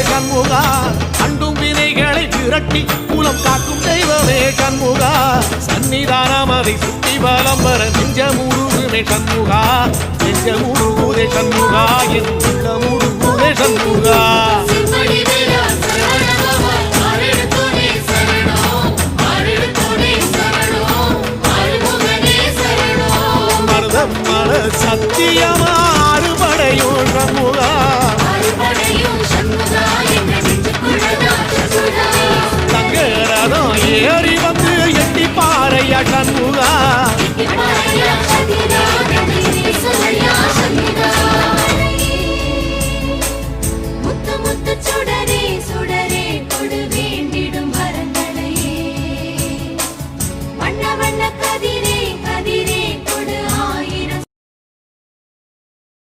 கண்முகா அண்டும் வினைகளை விரட்டி குலம் காக்கும் தெய்வமே கண்முகா சன்னிதானம் அதை சுற்றி பலம் வர நெஞ்சமுருகுமே கண்முகா நெஞ்சமுருகுதே கண்முகா என் உள்ளமுருகுதே கண்முகா சத்தியமா